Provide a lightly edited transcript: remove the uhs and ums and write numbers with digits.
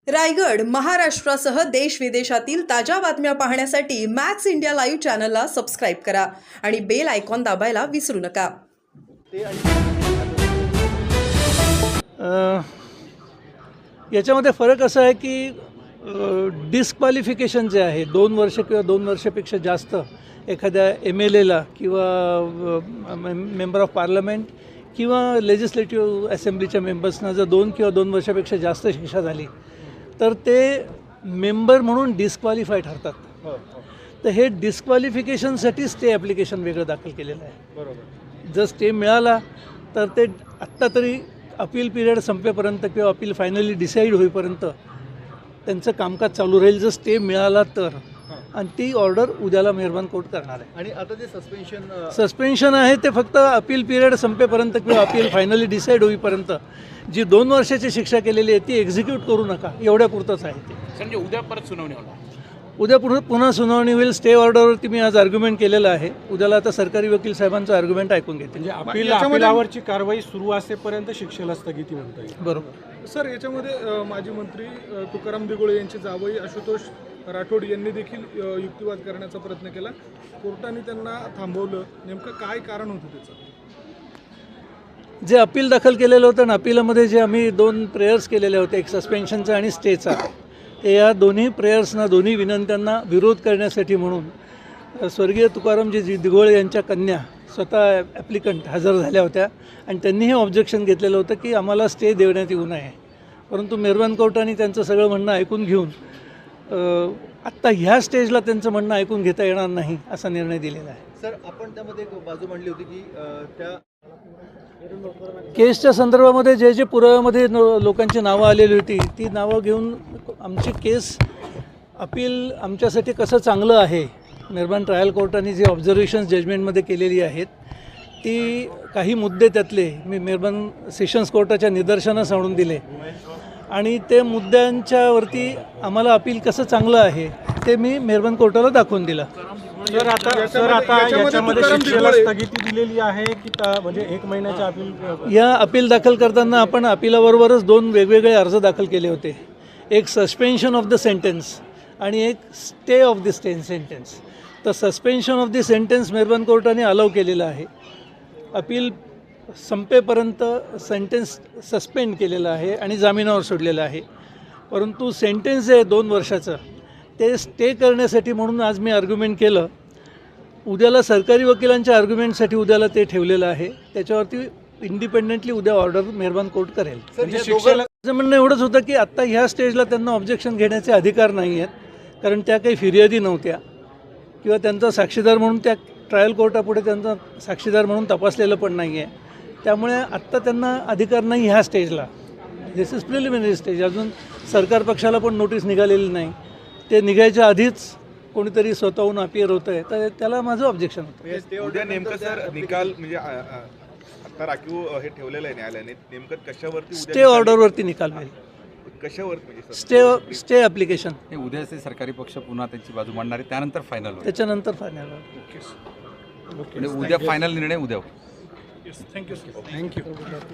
रायगड महाराष्ट्रासह देश विदेशातील ताज्या बातम्या पाहण्यासाठी मॅक्स इंडिया लाईव्ह चॅनलला सबस्क्राईब करा आणि बेल आयकॉन दाबायला विसरू नका. याच्यामध्ये फरक असा आहे की डिस्क्वालिफिकेशन जे आहे 2 वर्ष किंवा 2 वर्षापेक्षा जास्त एखाद्या MLAला किंवा मेंबर ऑफ पार्लमेंट किंवा लेजिस्लेटिव्ह असेंब्लीच्या मेंबर्सना जर 2 किंवा 2 वर्षापेक्षा जास्त शिक्षा झाली तर ते मेंबर म्हणून डिस्क्वालिफाय ठरतात. तर हे डिस्क्वालिफिकेशनसाठी स्टे ॲप्लिकेशन वेगळं दाखल केलेलं आहे. बरोबर. जर स्टे मिळाला तर ते आत्ता तरी अपील पिरियड संपेपर्यंत किंवा अपील फायनली डिसाईड होईपर्यंत त्यांचं कामकाज चालू राहील जर स्टे मिळाला तर. आणि ती ऑर्डर उद्याला मेहरबान कोर्ट करणार आहे. आणि आता जे सस्पेन्शन आहे ते फक्त अपील पिरियड संपेपर्यंत किंवा अपील फायनली डिसाईड होईपर्यंत जी 2 वर्षाची शिक्षा केलेली आहे ती एक्झिक्यूट करू नका एवढ्यापुरतंच आहे ते. म्हणजे उद्या परत सुनावणी होणार. उद्या पुन्हा सुनावणी होईल. स्टे ऑर्डरवरती मी आज आर्ग्युमेंट केलेलं आहे. उद्याला आता सरकारी वकील साहेबांचं आर्ग्युमेंट ऐकून घेते. म्हणजे अपिलावरची कारवाई सुरू असेपर्यंत शिक्षेला स्थगिती म्हणता येईल. बरोबर. सर, याच्यामध्ये माजी मंत्री तुकाराम दिघोळे यांचे जावई आशुतोष राठोड यांनी देखील युक्तिवाद करण्याचा प्रयत्न केला. कोर्टाने त्यांना थांबवलं. नेमकं काय कारण होतं त्याचं? जे अपील दाखल केलेलं होतं ना, अपिलामध्ये जे आम्ही 2 प्रेयर्स केलेले होते, एक सस्पेन्शनचा आणि स्टेचा, ते या दोन्ही प्रेयर्सना दोन्ही विनंत्यांना विरोध करण्यासाठी म्हणून स्वर्गीय तुकारामजी दिघोळे यांच्या कन्या स्वतः ॲप्लिकंट हजर झाल्या होत्या आणि त्यांनी हे ऑब्जेक्शन घेतलेलं होतं की आम्हाला स्टे देण्यात येऊ नये. परंतु मेहरबान कोर्टाने त्यांचं सगळं म्हणणं ऐकून घेऊन आत्ता ह्या स्टेजला त्यांचं म्हणणं ऐकून घेता येणार नाही असा निर्णय दिलेला आहे. सर, आपण त्यामध्ये एक बाजू मांडली होती की त्या केसच्या संदर्भामध्ये जे जे पुराव्यामध्ये लोकांची नावं आलेली होती ती नावं घेऊन आमची केस अपील आमच्यासाठी कसं चांगलं आहे, मेहरबान ट्रायल कोर्टाने जे ऑब्झर्वेशन्स जजमेंटमध्ये केलेली आहेत ती काही मुद्दे त्यातले मी मेहरबान सेशन्स कोर्टाच्या निदर्शनास आणून दिले आणि ते मुद्द्यांच्यावरती आम्हाला अपील कसं चांगलं आहे ते मी मेहरबान कोर्टाला दाखवून दिलं. सर आता याच्यामध्ये शिक्षेला स्थगिती दिलेली आहे की म्हणजे 1 महिन्याच्या अपील? या अपील दाखल करताना आपण अपिलाबरोबरच 2 वेगवेगळे अर्ज दाखल केले होते. एक सस्पेन्शन ऑफ द सेंटेन्स आणि एक स्टे ऑफ द सेंटेन्स. तर सस्पेन्शन ऑफ द सेंटेन्स मेहरबान कोर्टाने अलाव केलेलं आहे. अपील संपेपर्यंत सेंटेन्स सस्पेंड केलेलं आहे आणि जामिनावर सोडलेलं आहे. परंतु सेंटेन्स जे आहे 2 वर्षाचं ते स्टे करण्यासाठी म्हणून आज मी आर्ग्युमेंट केलं. उद्याला सरकारी वकिलांच्या आर्ग्युमेंटसाठी उद्याला ते ठेवलेलं आहे. त्याच्यावरती इंडिपेंडेंटली उद्या ऑर्डर मेहरबान कोर्ट करेल. म्हणजे शिक्षेला माझं म्हणणं एवढंच होतं की आत्ता ह्या स्टेजला त्यांना ऑब्जेक्शन घेण्याचे अधिकार नाही आहेत कारण त्या काही फिर्यादी नव्हत्या किंवा त्यांचा साक्षीदार म्हणून त्या ट्रायल कोर्टापुढे त्यांचा साक्षीदार म्हणून तपासलेलं पण नाही आहे. त्यामुळे आत्ता त्यांना अधिकार नाही ह्या स्टेजला. दिस इज प्रिलिमिनरी स्टेज. अजून सरकार पक्षाला पण नोटीस निघालेली नाही. ते निघायच्या आधीच कोणीतरी स्वतःहून अपियर होतं आहे तर त्याला माझं ऑब्जेक्शन होतं. उद्या नेमकं सर निकाल म्हणजे आता राखीव हे ठेवलेलं आहे न्यायालयाने, नेमकं कशावरती स्टे ऑर्डरवरती निकाल होईल. कशावर म्हणजे स्टे ॲप्लिकेशन उद्याचे सरकारी पक्ष पुन्हा त्यांची बाजू मांडणार आहे त्यानंतर फायनल होईल. त्याच्यानंतर फायनल. म्हणजे उद्या फायनल निर्णय उद्या. थँक्यू.